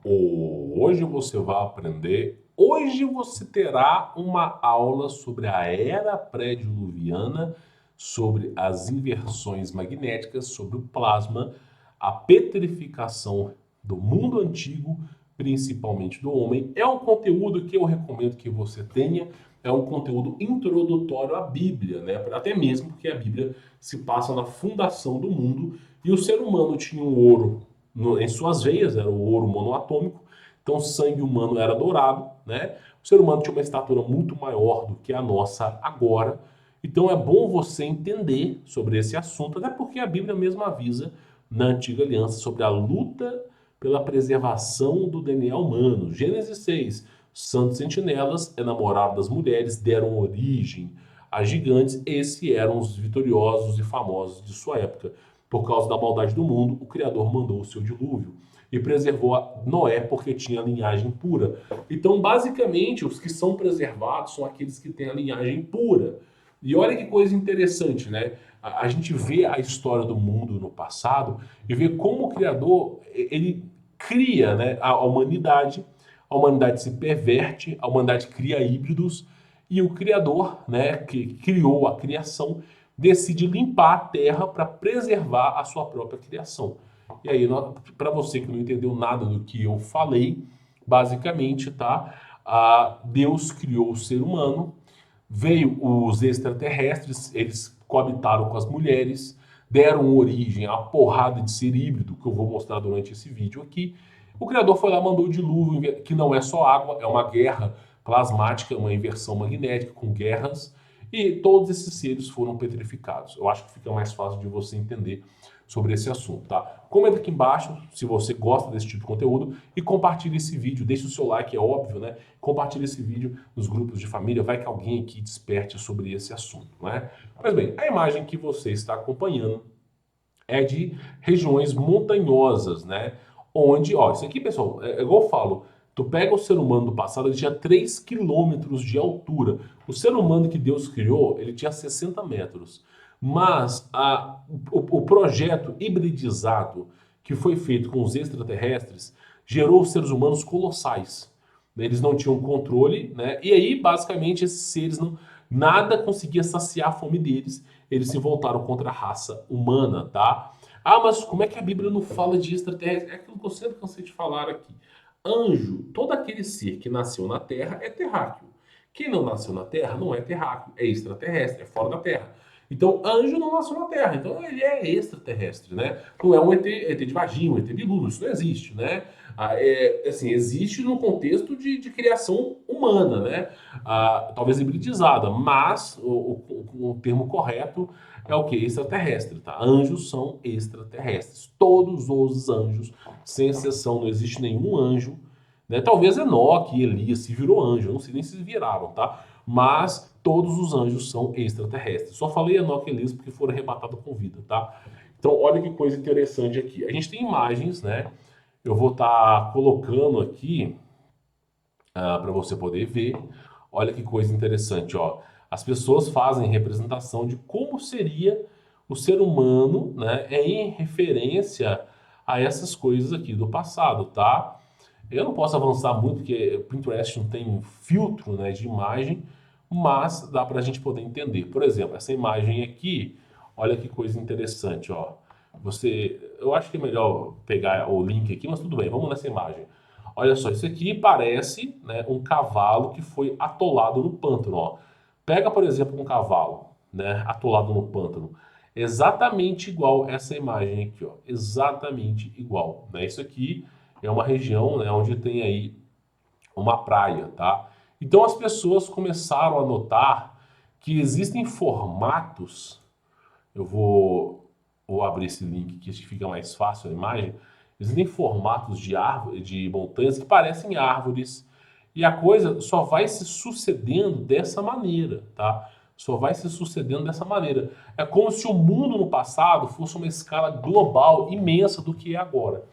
Hoje você vai aprender. Hoje você terá uma aula sobre a era pré-diluviana, sobre as inversões magnéticas, sobre o plasma, a petrificação do mundo antigo, principalmente do homem. É um conteúdo que eu recomendo que você tenha. É um conteúdo introdutório à Bíblia, né? Até mesmo porque a Bíblia se passa na fundação do mundo e o ser humano tinha um ouro em suas veias, era o ouro monoatômico, então o sangue humano era dourado, né? O ser humano tinha uma estatura muito maior do que a nossa agora, então é bom você entender sobre esse assunto, até porque a Bíblia mesmo avisa na Antiga Aliança sobre a luta pela preservação do DNA humano. Gênesis 6, santos sentinelas, enamorados das mulheres, deram origem a gigantes, esses eram os vitoriosos e famosos de sua época. Por causa da maldade do mundo, o Criador mandou o seu dilúvio e preservou Noé porque tinha linhagem pura. Então, basicamente, os que são preservados são aqueles que têm a linhagem pura. E olha que coisa interessante, né? A gente vê a história do mundo no passado e vê como o Criador ele cria, né, a humanidade se perverte, a humanidade cria híbridos e o Criador, né, que criou a criação, decide limpar a terra para preservar a sua própria criação. E aí, para você que não entendeu nada do que eu falei, basicamente, tá? Deus criou o ser humano, veio os extraterrestres, eles coabitaram com as mulheres, deram origem à porrada de ser híbrido, que eu vou mostrar durante esse vídeo aqui. O Criador foi lá, mandou o dilúvio, que não é só água, é uma guerra plasmática, uma inversão magnética com guerras, e todos esses seres foram petrificados. Eu acho que fica mais fácil de você entender sobre esse assunto, tá? Comenta aqui embaixo se você gosta desse tipo de conteúdo e compartilhe esse vídeo, deixe o seu like, é óbvio, né? Compartilhe esse vídeo nos grupos de família, vai que alguém aqui desperte sobre esse assunto, né? Pois bem, a imagem que você está acompanhando é de regiões montanhosas, né? Onde, ó, isso aqui, pessoal, é igual eu falo, tu pega o ser humano do passado, ele tinha 3 quilômetros de altura. O ser humano que Deus criou, ele tinha 60 metros. Mas o projeto hibridizado que foi feito com os extraterrestres gerou seres humanos colossais. Eles não tinham controle, né? E aí, basicamente, esses seres não, nada conseguia saciar a fome deles. Eles se voltaram contra a raça humana, tá? Ah, mas como é que a Bíblia não fala de extraterrestre? É aquilo que eu sempre cansei de falar aqui. Anjo, todo aquele ser que nasceu na Terra é terráqueo. Quem não nasceu na Terra não é terráqueo, é extraterrestre, é fora da Terra. Então, anjo não nasceu na Terra, então ele é extraterrestre, né? Não é um ET de Varginha, um ET Bilu, isso não existe, né? Assim, existe no contexto de criação humana, né? Talvez hibridizada, mas o termo correto é o que? Extraterrestre, tá? Anjos são extraterrestres. Todos os anjos, sem exceção, não existe nenhum anjo, né? Talvez Enoque e Elias se virou anjo, eu não sei nem se viraram, tá? Mas todos os anjos são extraterrestres. Só falei Enoque e Elias porque foram arrebatados com vida, tá? Então, olha que coisa interessante aqui. A gente tem imagens, né? Eu vou estar colocando aqui para você poder ver. Olha que coisa interessante, ó. As pessoas fazem representação de como seria o ser humano, né, em referência a essas coisas aqui do passado, tá? Eu não posso avançar muito porque o Pinterest não tem um filtro, né, de imagem, mas dá para a gente poder entender. Por exemplo, essa imagem aqui, olha que coisa interessante, ó. Eu acho que é melhor pegar o link aqui, mas tudo bem, vamos nessa imagem. Olha só, isso aqui parece, né, um cavalo que foi atolado no pântano, ó. Pega, por exemplo, um cavalo, né, atolado no pântano. Exatamente igual essa imagem aqui, ó. Exatamente igual, né? Isso aqui é uma região, né, onde tem aí uma praia, tá? Então as pessoas começaram a notar que existem formatos. Eu vou abrir esse link que acho que fica mais fácil a imagem. Existem formatos de árvore, de montanhas que parecem árvores. E a coisa só vai se sucedendo dessa maneira, tá? Só vai se sucedendo dessa maneira. É como se o mundo no passado fosse uma escala global imensa do que é agora.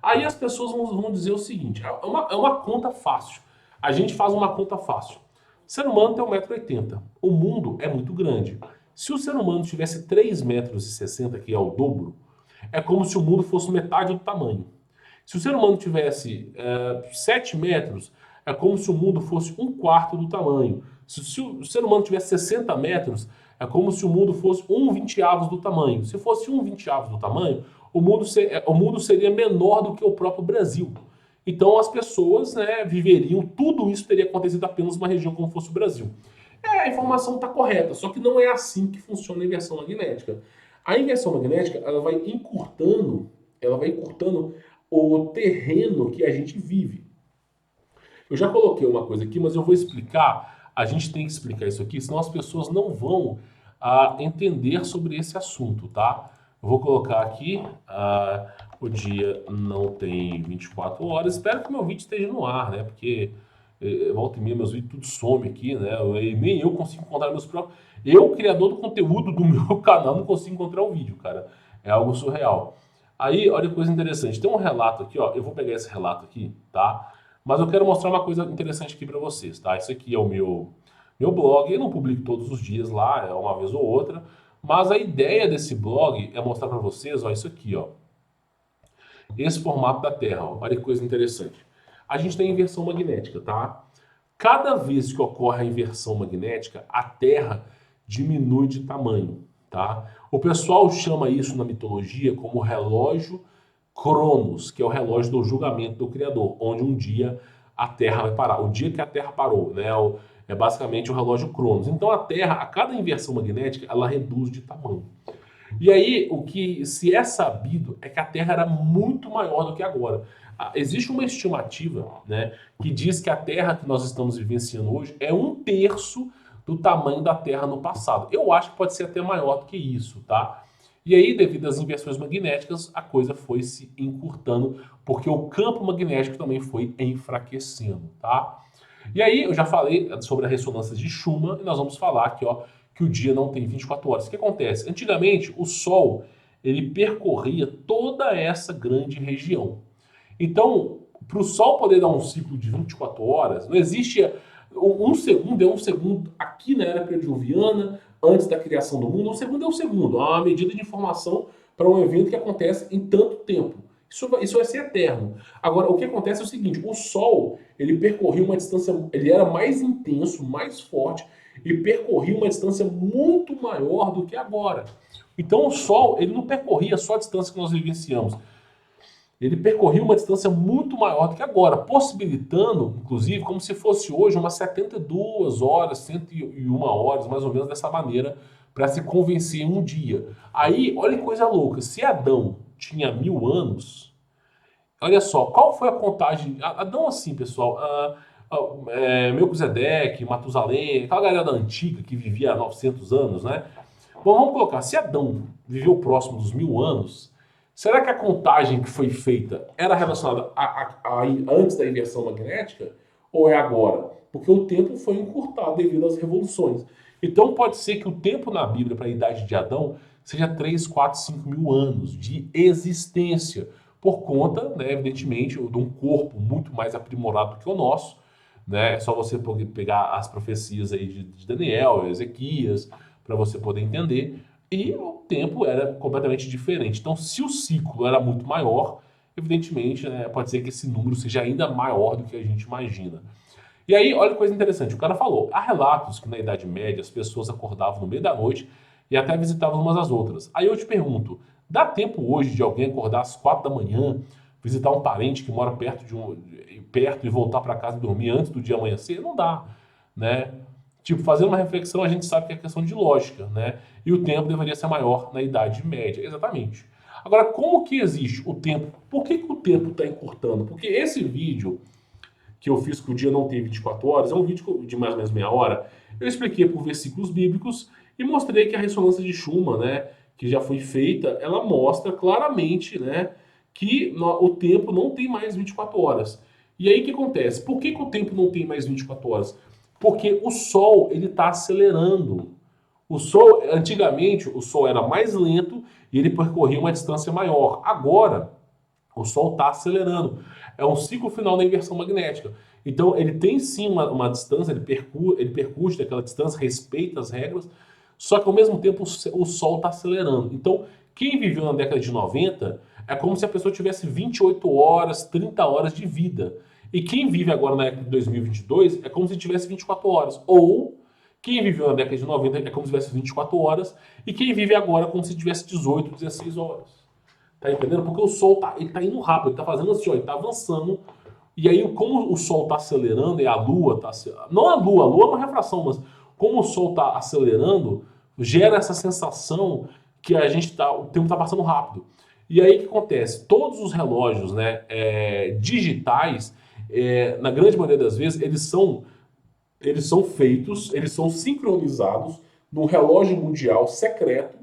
Aí as pessoas vão dizer o seguinte: é uma conta fácil. A gente faz uma conta fácil. O ser humano tem 1,80 m. O mundo é muito grande. Se o ser humano tivesse 3,60 m, que é o dobro, é como se o mundo fosse metade do tamanho. Se o ser humano tivesse 7 metros, é como se o mundo fosse um quarto do tamanho. Se o ser humano tivesse 60 metros, é como se o mundo fosse um vinteavos do tamanho. Se fosse um vinteavos do tamanho, o mundo seria menor do que o próprio Brasil. Então as pessoas, né, viveriam, tudo isso teria acontecido apenas numa região como fosse o Brasil. A informação está correta, só que não é assim que funciona a inversão magnética. A inversão magnética, ela vai encurtando o terreno que a gente vive. Eu já coloquei uma coisa aqui, mas eu vou explicar. A gente tem que explicar isso aqui, senão as pessoas não vão entender sobre esse assunto, tá? Eu vou colocar aqui, o dia não tem 24 horas. Espero que meu vídeo esteja no ar, né? Porque volta e meia meus vídeos tudo some aqui, né? E nem eu consigo encontrar meus próprios... Eu, criador do conteúdo do meu canal, não consigo encontrar o vídeo, cara. É algo surreal. Aí, olha que coisa interessante. Tem um relato aqui, ó. Eu vou pegar esse relato aqui, tá? Mas eu quero mostrar uma coisa interessante aqui para vocês, tá? Isso aqui é o meu blog. Eu não publico todos os dias lá, é uma vez ou outra. Mas a ideia desse blog é mostrar para vocês, ó, isso aqui, ó. Esse formato da Terra, ó. Olha que coisa interessante. A gente tem inversão magnética, tá? Cada vez que ocorre a inversão magnética, a Terra diminui de tamanho, tá? O pessoal chama isso na mitologia como relógio Cronos, que é o relógio do julgamento do Criador, onde um dia a Terra vai parar. O dia que a Terra parou, né? É basicamente o relógio Cronos. Então a Terra, a cada inversão magnética, ela reduz de tamanho. E aí, o que se é sabido é que a Terra era muito maior do que agora. Existe uma estimativa, né, que diz que a Terra que nós estamos vivenciando hoje é 1/3 do tamanho da Terra no passado. Eu acho que pode ser até maior do que isso, tá? E aí, devido às inversões magnéticas, a coisa foi se encurtando, porque o campo magnético também foi enfraquecendo, tá? E aí, eu já falei sobre a ressonância de Schumann, e nós vamos falar aqui, ó, que o dia não tem 24 horas. O que acontece? Antigamente, o Sol, ele percorria toda essa grande região. Então, para o Sol poder dar um ciclo de 24 horas, não existe um segundo é um segundo aqui na era prediluviana, antes da criação do mundo, um segundo é um segundo. É uma medida de informação para um evento que acontece em tanto tempo. Isso vai ser eterno. Agora, o que acontece é o seguinte, o Sol, ele percorria uma distância, ele era mais intenso, mais forte, e percorria uma distância muito maior do que agora. Então o Sol, ele não percorria só a distância que nós vivenciamos. Ele percorria uma distância muito maior do que agora, possibilitando, inclusive, como se fosse hoje, umas 72 horas, 101 horas, mais ou menos dessa maneira, para se convencer em um dia. Aí, olha que coisa louca, se Adão tinha 1000 anos, olha só, qual foi a contagem? Adão assim, pessoal, Melquisedeque, Matusalém, aquela galera antiga que vivia há 900 anos, né? Bom, vamos colocar, se Adão viveu próximo dos 1000 anos, será que a contagem que foi feita era relacionada a antes da inversão magnética ou é agora? Porque o tempo foi encurtado devido às revoluções. Então pode ser que o tempo na Bíblia para a idade de Adão seja 3, 4, 5 mil anos de existência, por conta, né, evidentemente, de um corpo muito mais aprimorado do que o nosso. Né? É só você pegar as profecias aí de Daniel, Ezequias, para você poder entender. E o tempo era completamente diferente. Então, se o ciclo era muito maior, evidentemente, né, pode ser que esse número seja ainda maior do que a gente imagina. E aí, olha que coisa interessante, o cara falou, há relatos que na Idade Média as pessoas acordavam no meio da noite e até visitavam umas às outras. Aí eu te pergunto, dá tempo hoje de alguém acordar às 4 da manhã, visitar um parente que mora perto e voltar para casa e dormir antes do dia amanhecer? Não dá, né? Tipo, fazendo uma reflexão, a gente sabe que é questão de lógica, né? E o tempo deveria ser maior na Idade Média, exatamente. Agora, como que existe o tempo? Por que o tempo está encurtando? Porque esse vídeo que eu fiz que o dia não tem 24 horas, é um vídeo de mais ou menos meia hora. Eu expliquei por versículos bíblicos e mostrei que a ressonância de Schumann, né, que já foi feita, ela mostra claramente, né, que o tempo não tem mais 24 horas. E aí o que acontece? Por que o tempo não tem mais 24 horas? Porque o Sol, ele está acelerando. O Sol, antigamente, o Sol era mais lento e ele percorria uma distância maior. Agora, o Sol está acelerando. É um ciclo final da inversão magnética. Então, ele tem sim uma distância, ele percute aquela distância, respeita as regras, só que ao mesmo tempo o Sol está acelerando. Então, quem viveu na década de 90 é como se a pessoa tivesse 28 horas, 30 horas de vida. E quem vive agora na década de 2022 é como se tivesse 24 horas. Ou quem viveu na década de 90 é como se tivesse 24 horas. E quem vive agora é como se tivesse 18, 16 horas. Tá entendendo? Porque o Sol ele tá indo rápido, ele tá fazendo assim, ó, ele tá avançando. E aí, como o Sol tá acelerando e a Lua tá acelerando. Não a Lua é uma refração, mas como o Sol tá acelerando, gera essa sensação que a gente tá, o tempo tá passando rápido. E aí o que acontece? Todos os relógios, né, digitais, na grande maioria das vezes, eles são feitos, eles são sincronizados num relógio mundial secreto,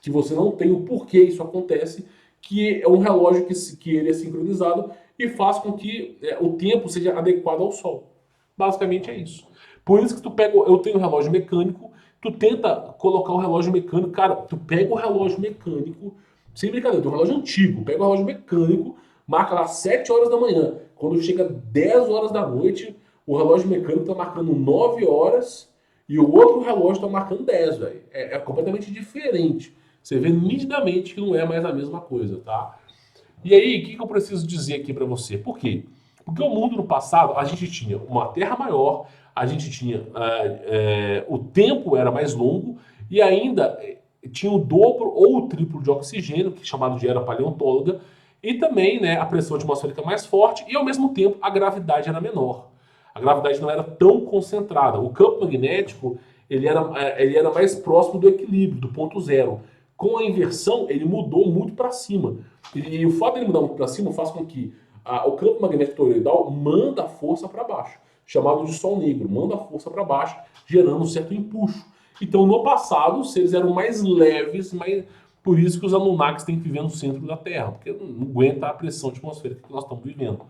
que você não tem o porquê isso acontece, que é um relógio que ele é sincronizado e faz com que o tempo seja adequado ao Sol. Basicamente é isso. Por isso que tu pega, eu tenho um relógio mecânico, tu tenta colocar o relógio mecânico, cara, tu pega o relógio mecânico, sem brincadeira, tem um relógio antigo, pega o relógio mecânico, marca lá 7 horas da manhã, quando chega 10 horas da noite, o relógio mecânico está marcando 9 horas e o outro relógio está marcando 10, velho. É completamente diferente. Você vê nitidamente que não é mais a mesma coisa, tá? E aí, o que eu preciso dizer aqui para você? Por quê? Porque o mundo no passado, a gente tinha uma terra maior, a gente tinha. O tempo era mais longo e ainda tinha o dobro ou o triplo de oxigênio, que é chamado de era paleontóloga, e também, né, a pressão atmosférica mais forte e ao mesmo tempo a gravidade era menor. A gravidade não era tão concentrada. O campo magnético ele era mais próximo do equilíbrio, do ponto zero. Com a inversão, ele mudou muito para cima. E o fato de ele mudar muito para cima faz com que o campo magnético toroidal manda a força para baixo, chamado de sol negro, manda a força para baixo, gerando um certo empuxo. Então, no passado, os seres eram mais leves, por isso que os Anunnakis têm que viver no centro da Terra, porque não aguenta a pressão atmosférica que nós estamos vivendo.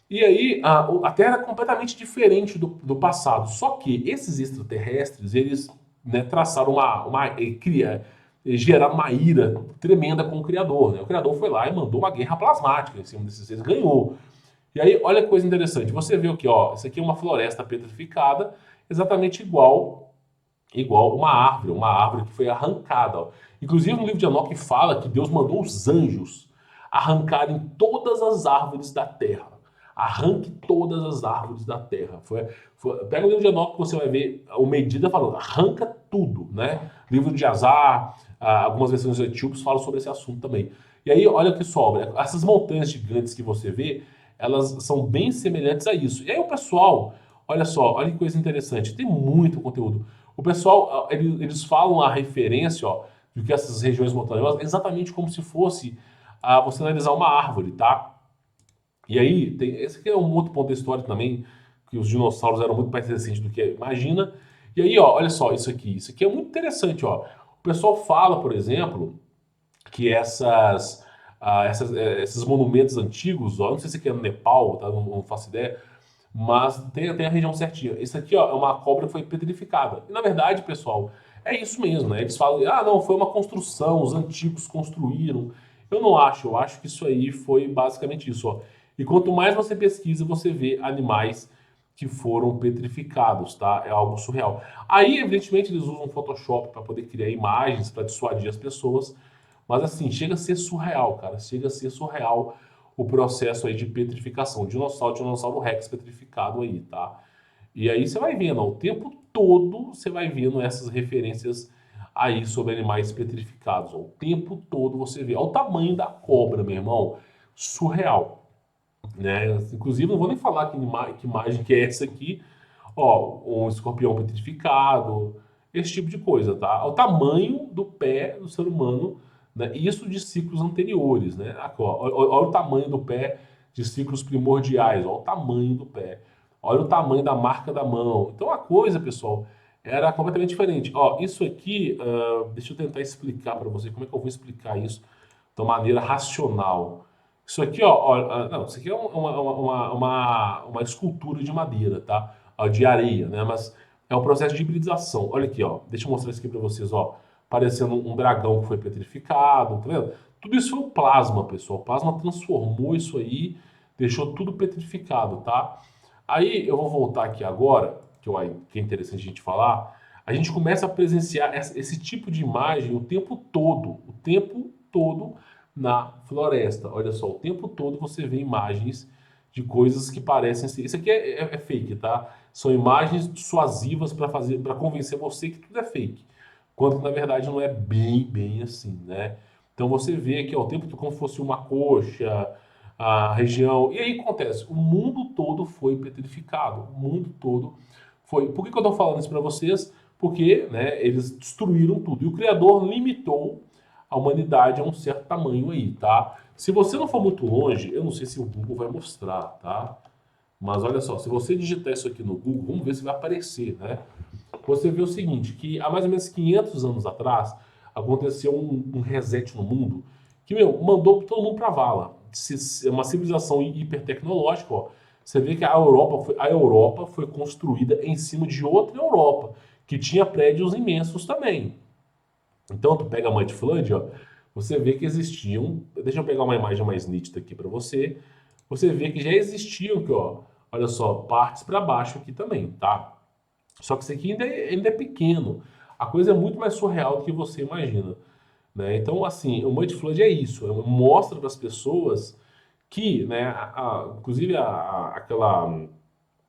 E aí, a Terra é completamente diferente do passado. Só que esses extraterrestres, eles, né, traçaram geraram uma ira tremenda com o Criador, né? O Criador foi lá e mandou uma guerra plasmática em cima desses seres, ganhou. E aí, olha que coisa interessante. Você vê aqui, ó, isso aqui é uma floresta petrificada, exatamente igual uma árvore que foi arrancada. Ó. Inclusive, no livro de Enoque fala que Deus mandou os anjos arrancarem todas as árvores da terra. Arranque todas as árvores da terra. Pega o livro de Enoque que você vai ver o Medida falando, arranca tudo, né? Livro de Azar, algumas versões etíopes falam sobre esse assunto também. E aí, olha o que sobra. Essas montanhas gigantes que você vê, elas são bem semelhantes a isso. E aí o pessoal, olha só, olha que coisa interessante, tem muito conteúdo. O pessoal, eles falam a referência, ó, de que essas regiões montanhosas, exatamente como se fosse você analisar uma árvore, tá? E aí, esse aqui é um outro ponto da história também, que os dinossauros eram muito mais recentes do que imagina. E aí, ó, olha só, isso aqui é muito interessante, ó. O pessoal fala, por exemplo, que esses monumentos antigos, ó, não sei se aqui é no Nepal, tá? Não faço ideia, mas tem a região certinha. Isso aqui, ó, é uma cobra que foi petrificada. E na verdade, pessoal, é isso mesmo, né? Eles falam, não, foi uma construção, os antigos construíram. Eu não acho, eu acho que isso aí foi basicamente isso, ó. E quanto mais você pesquisa, você vê animais que foram petrificados, tá? É algo surreal. Aí, evidentemente, eles usam Photoshop para poder criar imagens, para dissuadir as pessoas, mas assim, chega a ser surreal, cara. Chega a ser surreal o processo aí de petrificação. Dinossauro Rex petrificado aí, tá? E aí você vai vendo, ó, o tempo todo você vai vendo essas referências aí sobre animais petrificados. Ó, o tempo todo você vê. Olha o tamanho da cobra, meu irmão. Surreal, né? Inclusive, não vou nem falar que imagem que é essa aqui. Ó, um escorpião petrificado, esse tipo de coisa, tá? O tamanho do pé do ser humano, né? Isso de ciclos anteriores, né? Aqui, ó, olha o tamanho do pé de ciclos primordiais, ó, o tamanho do pé. Olha o tamanho da marca da mão. Então a coisa, pessoal, era completamente diferente. Ó, isso aqui, deixa eu tentar explicar para você como é que eu vou explicar isso de uma maneira racional. Isso aqui, ó, não, isso aqui é uma escultura de madeira, tá? De areia, né? Mas é um processo de hibridização. Olha aqui, ó. Deixa eu mostrar isso aqui para vocês, ó. Parecendo um dragão que foi petrificado, tá vendo? Tudo isso foi o plasma, pessoal. O plasma transformou isso aí, deixou tudo petrificado, tá? Aí eu vou voltar aqui agora, que é interessante a gente falar. A gente começa a presenciar esse tipo de imagem o tempo todo na floresta. Olha só, o tempo todo você vê imagens de coisas que parecem ser. Isso aqui é fake, tá? São imagens dissuasivas para fazer, para convencer você que tudo é fake. Quando na verdade não é bem assim, né? Então você vê aqui ó, o tempo todo como se fosse uma coxa, a região. E aí acontece, o mundo todo foi petrificado. O mundo todo foi. Por que eu estou falando isso para vocês? Porque né, eles destruíram tudo. E o Criador limitou a humanidade a um certo tamanho aí, tá? Se você não for muito longe, eu não sei se o Google vai mostrar, tá? Mas olha só, se você digitar isso aqui no Google, vamos ver se vai aparecer, né? Você vê o seguinte, que há mais ou menos 500 anos atrás, aconteceu um reset no mundo que, meu, mandou todo mundo pra vala. Uma civilização hipertecnológica, ó. Você vê que a Europa foi construída em cima de outra Europa, que tinha prédios imensos também. Então, tu pega a Mud Flood, ó, você vê que existiam. Deixa eu pegar uma imagem mais nítida aqui para você. Você vê que já existiam, aqui, ó, olha só, partes para baixo aqui também, tá? Só que isso aqui ainda é pequeno. A coisa é muito mais surreal do que você imagina, né? Então, assim, o Mud Flood é isso, mostra para as pessoas que, né, inclusive aquela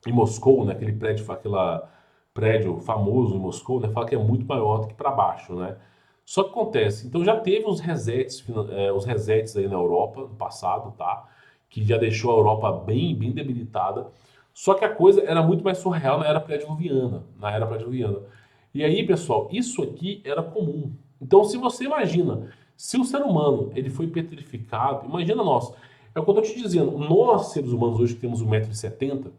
em Moscou, né, aquele prédio famoso em Moscou, né, fala que é muito maior do que para baixo, né? Só que acontece, então já teve os resets aí na Europa no passado, tá? Que já deixou a Europa bem debilitada. Só que a coisa era muito mais surreal na era pré-diluviana. E aí, pessoal, isso aqui era comum. Então, se você imagina, se o ser humano ele foi petrificado, imagina nós. É o que eu estou te dizendo. Nós, seres humanos, hoje que temos 1,70 m,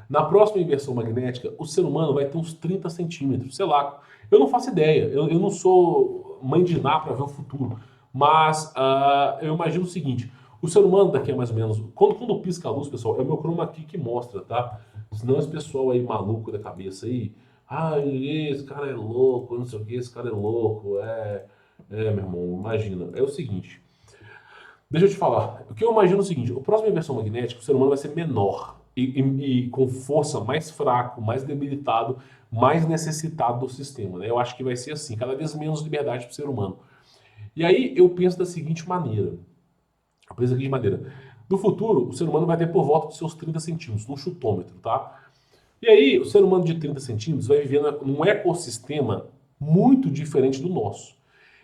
na próxima inversão magnética, o ser humano vai ter uns 30 centímetros, sei lá. Eu não faço ideia, eu não sou mãe de Ná para ver o futuro. Mas eu imagino o seguinte: o ser humano daqui a mais ou menos. Quando pisca a luz, pessoal, é o meu chroma key que mostra, tá? Senão esse pessoal aí maluco da cabeça aí. Ai, esse cara é louco, não sei o que, esse cara é louco. Meu irmão, imagina. É o seguinte. Deixa eu te falar. O que eu imagino é o seguinte: o próximo inversão magnética, o ser humano vai ser menor e com força mais fraco, mais debilitado, mais necessitado do sistema, né? Eu acho que vai ser assim, cada vez menos liberdade para o ser humano. E aí eu penso da seguinte maneira: eu penso da seguinte maneira. No futuro, o ser humano vai ter por volta dos seus 30 centímetros, num chutômetro, tá? E aí, o ser humano de 30 centímetros vai viver num ecossistema muito diferente do nosso.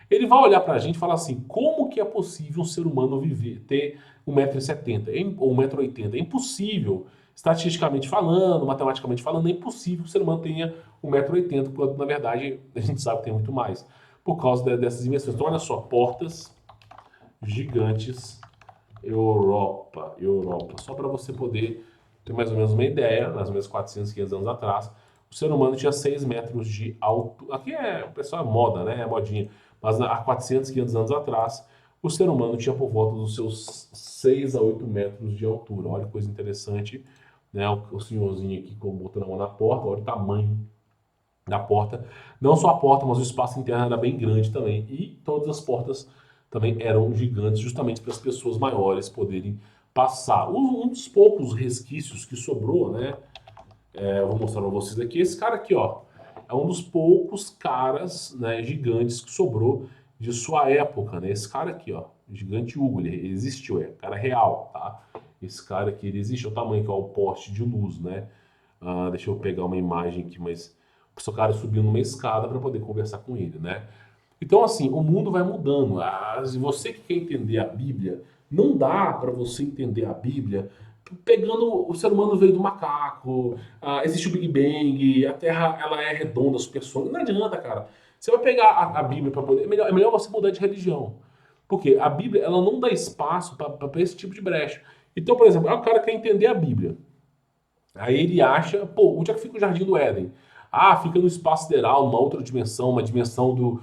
Ele vai olhar pra gente e falar assim: como que é possível um ser humano viver, ter 1,70 m ou 1,80 m? É impossível. Estatisticamente falando, matematicamente falando, é impossível que o ser humano tenha 1,80 m, quando na verdade a gente sabe que tem muito mais. Por causa dessas invenções. Então, olha só, portas gigantes Europa. Só para você poder ter mais ou menos uma ideia, mais ou menos 400, 500 anos atrás, o ser humano tinha 6 metros de altura. Aqui o pessoal é moda, né? É modinha. Mas há 400, 500 anos atrás, o ser humano tinha por volta dos seus 6 a 8 metros de altura. Olha que coisa interessante, né? O senhorzinho aqui botando a mão na porta, olha o tamanho da porta. Não só a porta, mas o espaço interno era bem grande também. E todas as portas também eram gigantes, justamente para as pessoas maiores poderem passar. Um dos poucos resquícios que sobrou, né? Eu vou mostrar para vocês aqui. Esse cara aqui, ó, é um dos poucos caras, né, gigantes que sobrou de sua época, né? Esse cara aqui, ó, gigante Hugo, ele existiu, cara real, tá? Esse cara aqui, ele existe, é o tamanho que é o poste de luz, né? Deixa eu pegar uma imagem aqui, mas o seu cara subiu numa escada para poder conversar com ele, né? Então, assim, o mundo vai mudando. Se você que quer entender a Bíblia, não dá para você entender a Bíblia pegando o ser humano veio do macaco, existe o Big Bang, a Terra ela é redonda, supersônica. Não adianta, cara. Você vai pegar a Bíblia para poder. É melhor você mudar de religião. Porque a Bíblia ela não dá espaço para esse tipo de brecha. Então, por exemplo, o cara quer entender a Bíblia. Aí ele acha, pô, onde é que fica o Jardim do Éden? Fica no espaço sideral, numa outra dimensão, uma dimensão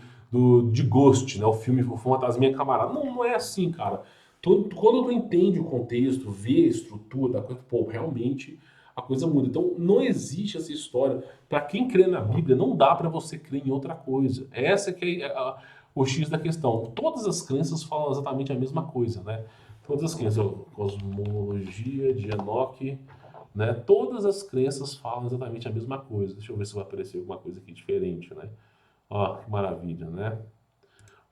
de Ghost, né? O filme O Fantasminha Camarada. Não, não é assim, cara. Quando tu entende o contexto, vê a estrutura da coisa, pô, realmente a coisa muda. Então não existe essa história. Para quem crê na Bíblia, não dá para você crer em outra coisa. Essa que é o X da questão. Todas as crenças falam exatamente a mesma coisa, né? Todas as crenças, cosmologia de Enoch, né? Todas as crenças falam exatamente a mesma coisa. Deixa eu ver se vai aparecer alguma coisa aqui diferente, né? Ó, que maravilha, né?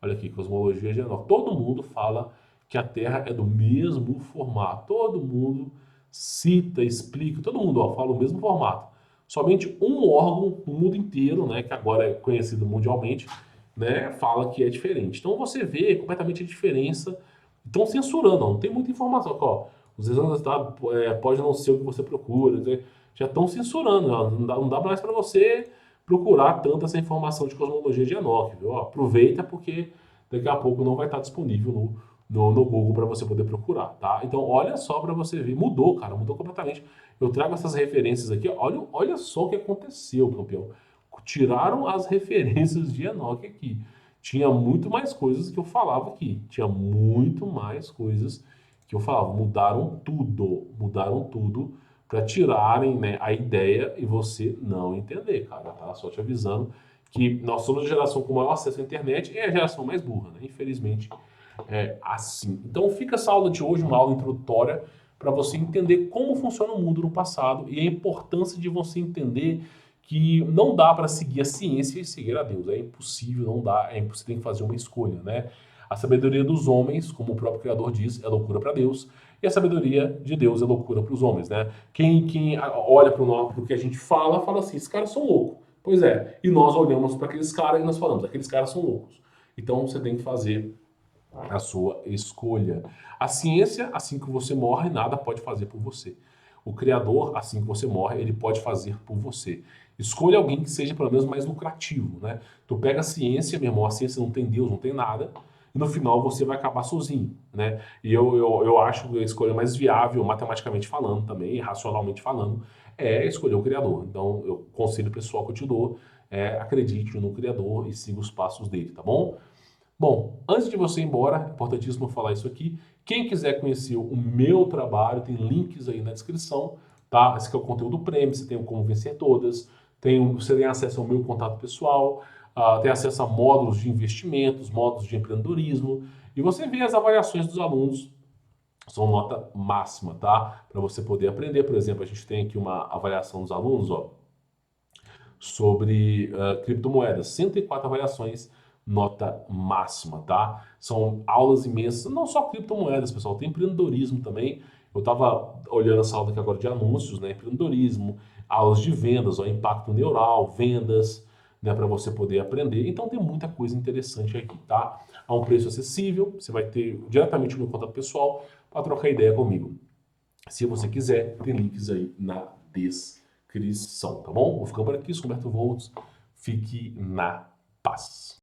Olha aqui, cosmologia de Enoque. Todo mundo fala que a Terra é do mesmo formato. Todo mundo cita, explica, todo mundo fala o mesmo formato. Somente um órgão no mundo inteiro, né, que agora é conhecido mundialmente, né, fala que é diferente. Então você vê completamente a diferença. Estão censurando, não tem muita informação. Aqui, ó, os exames pode não ser o que você procura. Né? Já estão censurando, ó, não dá mais para você procurar tanto essa informação de cosmologia de Enoch, viu? Ó, aproveita porque daqui a pouco não vai estar disponível no Google para você poder procurar, tá? Então olha só para você ver, mudou, cara, mudou completamente. Eu trago essas referências aqui, olha só o que aconteceu, campeão. Tiraram as referências de Enoch aqui. Tinha muito mais coisas que eu falava aqui. Tinha muito mais coisas que eu falava. Mudaram tudo para tirarem, né, a ideia e você não entender, cara, tá? Só te avisando que nós somos a geração com maior acesso à internet e a geração mais burra, né? Infelizmente é assim. Então fica essa aula de hoje, uma aula introdutória para você entender como funciona o mundo no passado e a importância de você entender que não dá para seguir a ciência e seguir a Deus. É impossível, não dá, você tem que fazer uma escolha, né? A sabedoria dos homens, como o próprio Criador diz, é loucura para Deus, e a sabedoria de Deus é loucura para os homens, né? Quem olha para o que a gente fala assim, esses caras são loucos. Pois é, e nós olhamos para aqueles caras e nós falamos, aqueles caras são loucos. Então você tem que fazer a sua escolha. A ciência, assim que você morre, nada pode fazer por você. O Criador, assim que você morre, ele pode fazer por você. Escolha alguém que seja pelo menos mais lucrativo, né? Tu pega a ciência, meu irmão, a ciência não tem Deus, não tem nada, e no final você vai acabar sozinho, né? E eu acho que a escolha mais viável, matematicamente falando também, racionalmente falando, é escolher o Criador. Então, o conselho pessoal que eu te dou é acredite no Criador e siga os passos dele, tá bom? Bom, antes de você ir embora, é importantíssimo falar isso aqui. Quem quiser conhecer o meu trabalho, tem links aí na descrição, tá? Esse aqui é o conteúdo premium, você tem o Como Vencer Todas, você tem acesso ao meu contato pessoal, tem acesso a módulos de investimentos, módulos de empreendedorismo, e você vê as avaliações dos alunos, são nota máxima, tá? Para você poder aprender. Por exemplo, a gente tem aqui uma avaliação dos alunos, ó, sobre criptomoedas. 104 avaliações, nota máxima, tá? São aulas imensas, não só criptomoedas, pessoal, tem empreendedorismo também. Eu estava olhando essa aula aqui agora de anúncios, né? Empreendedorismo, aulas de vendas, ó, impacto neural, vendas, né? Para você poder aprender. Então tem muita coisa interessante aqui, tá? A um preço acessível, você vai ter diretamente o meu contato pessoal para trocar ideia comigo. Se você quiser, tem links aí na descrição, tá bom? Vou ficando por aqui, sou Humberto Volts. Fique na paz.